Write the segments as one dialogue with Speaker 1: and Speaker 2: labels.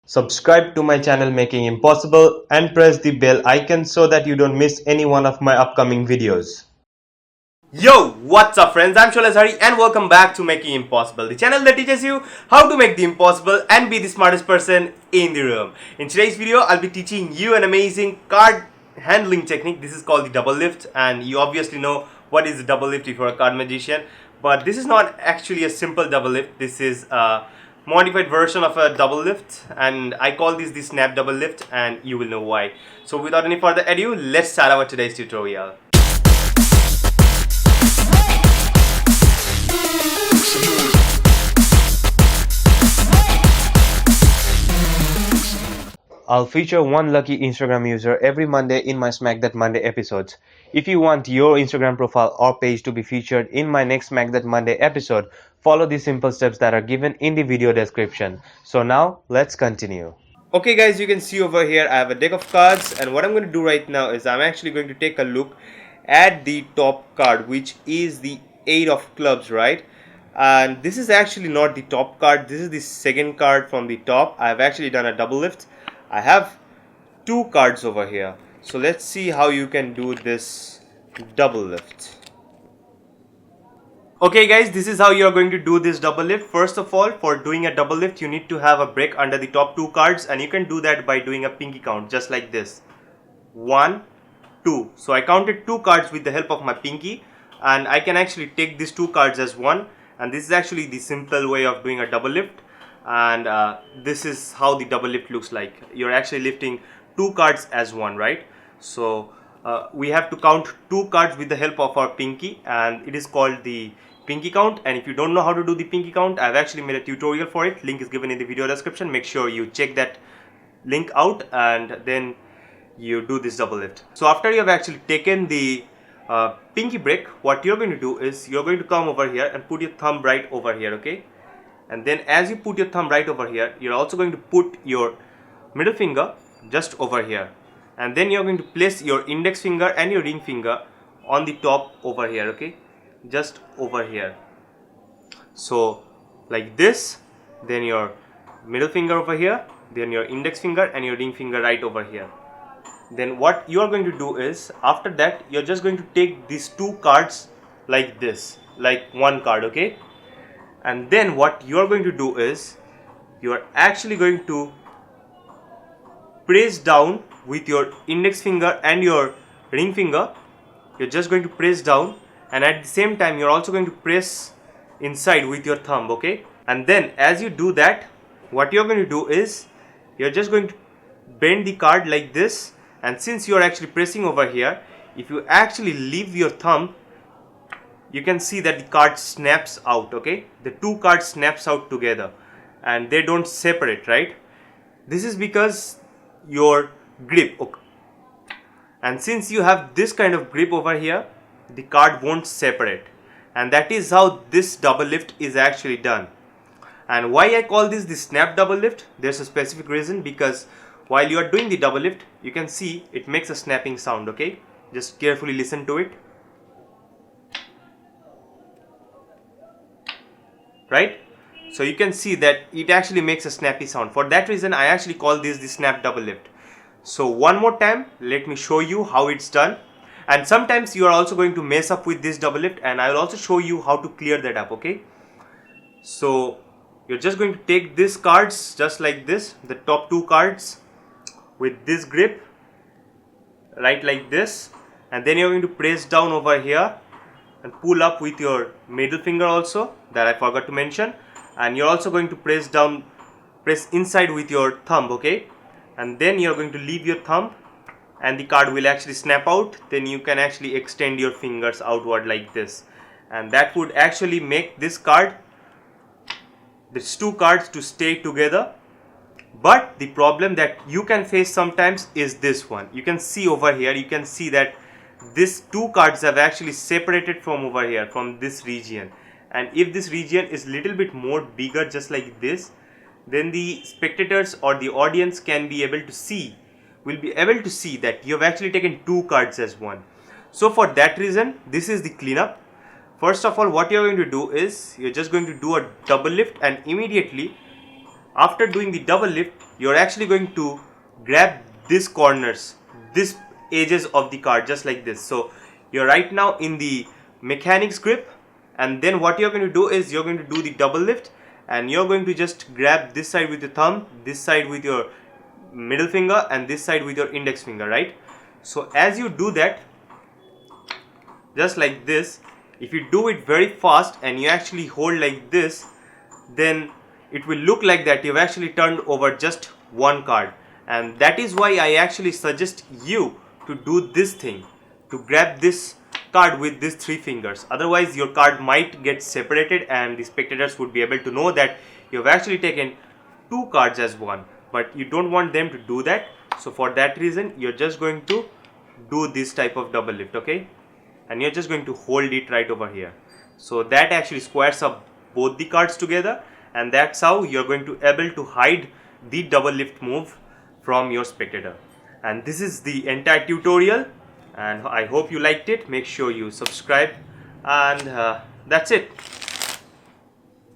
Speaker 1: Subscribe to my channel Making Impossible and press the bell icon so that you don't miss any one of my upcoming videos. Yo, what's up friends? I'm Shola Zari and welcome back to Making Impossible, the channel that teaches you how to make the impossible and be the smartest person in the room. In today's video, I'll be teaching you an amazing card handling technique. This is called the double lift, and you obviously know what is the double lift if you're a card magician. But this is not actually a simple double lift. This is a modified version of a double lift, and I call this the snap double lift, and you will know why. So without any further ado, let's start our today's tutorial. I'll feature one lucky Instagram user every Monday in my Smack That Monday episodes. If you want your Instagram profile or page to be featured in my next Smack That Monday episode, follow the simple steps that are given in the video description. So now, let's continue. Okay guys, you can see over here I have a deck of cards, and what I'm going to do right now is I'm actually going to take a look at the top card, which is the 8 of clubs, right? And this is actually not the top card, this is the second card from the top. I've actually done a double lift. I have two cards over here, so let's see how you can do this double lift. Okay guys, this is how you are going to do this double lift. First of all, for doing a double lift, you need to have a break under the top two cards, and you can do that by doing a pinky count, just like this. 1, 2. So I counted two cards with the help of my pinky, and I can actually take these two cards as one, and this is actually the simple way of doing a double lift. And this is how the double lift looks like. You're actually lifting two cards as one, right? So we have to count two cards with the help of our pinky, and it is called the pinky count. And if you don't know how to do the pinky count, I've actually made a tutorial for it. Link is given in the video description. Make sure you check that link out, and then you do this double lift. So after you have actually taken the pinky break, what you're going to do is you're going to come over here and put your thumb right over here, okay? And then as you put your thumb right over here, you're also going to put your middle finger just over here, and then you're going to place your index finger and your ring finger on the top over here, okay, just over here. So like this, then your middle finger over here, then your index finger and your ring finger right over here. Then what you are going to do is, after that, you're just going to take these two cards like this, like one card, okay? And then what you are going to do is you are actually going to press down with your index finger and your ring finger. You're just going to press down, and at the same time you're also going to press inside with your thumb, okay? And then as you do that, what you're going to do is you're just going to bend the card like this, and since you're actually pressing over here, if you actually leave your thumb, you can see that the card snaps out, okay? The two cards snaps out together and they don't separate, right? This is because your grip, okay? And since you have this kind of grip over here, the card won't separate, and that is how this double lift is actually done. And why I call this the snap double lift, there's a specific reason, because while you are doing the double lift, you can see it makes a snapping sound, okay? Just carefully listen to it. Right? So you can see that it actually makes a snappy sound. For that reason, I actually call this the snap double lift. So one more time, let me show you how it's done. And sometimes you are also going to mess up with this double lift, and I will also show you how to clear that up, okay? So you're just going to take these cards just like this, the top two cards with this grip, right, like this, and then you're going to press down over here and pull up with your middle finger also, that I forgot to mention, and you're also going to press down, press inside with your thumb, okay? And then you're going to leave your thumb, and the card will actually snap out. Then you can actually extend your fingers outward like this, and that would actually make this card, these two cards, to stay together. But the problem that you can face sometimes is this one. You can see over here, you can see that these two cards have actually separated from over here, from this region. And if this region is little bit more bigger, just like this, then the spectators or the audience can be able to see, will be able to see that you have actually taken two cards as one. So for that reason, this is the cleanup. First of all, what you're going to do is you're just going to do a double lift, and immediately After doing the double lift, you're actually going to grab these corners, this edges of the card, just like this. So you're right now in the mechanics grip, and then what you're going to do is you're going to do the double lift, and you're going to just grab this side with your thumb, this side with your middle finger, and this side with your index finger, right? So as you do that, just like this, if you do it very fast and you actually hold like this, then it will look like that you've actually turned over just one card. And that is why I actually suggest you to do this thing, to grab this card with these three fingers. Otherwise your card might get separated and the spectators would be able to know that you've actually taken two cards as one, but you don't want them to do that. So for that reason, you're just going to do this type of double lift, okay? And you're just going to hold it right over here. So that actually squares up both the cards together, and that's how you're going to able to hide the double lift move from your spectator. And this is the entire tutorial, and I hope you liked it. Make sure you subscribe, and that's it.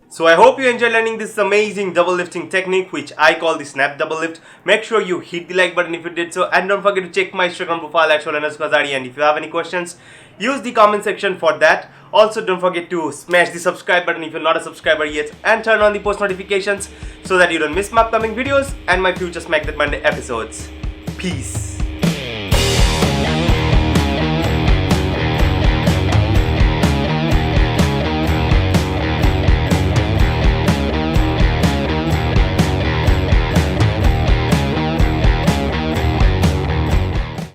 Speaker 1: So I hope you enjoy learning this amazing double lifting technique, which I call the snap double lift. Make sure you hit the like button if you did so, and don't forget to check my Instagram profile at Shola_Kazari. And if you have any questions, use the comment section for that. Also, don't forget to smash the subscribe button if you're not a subscriber yet, and turn on the post notifications so that you don't miss my upcoming videos and my future Smack That Monday episodes. Peace.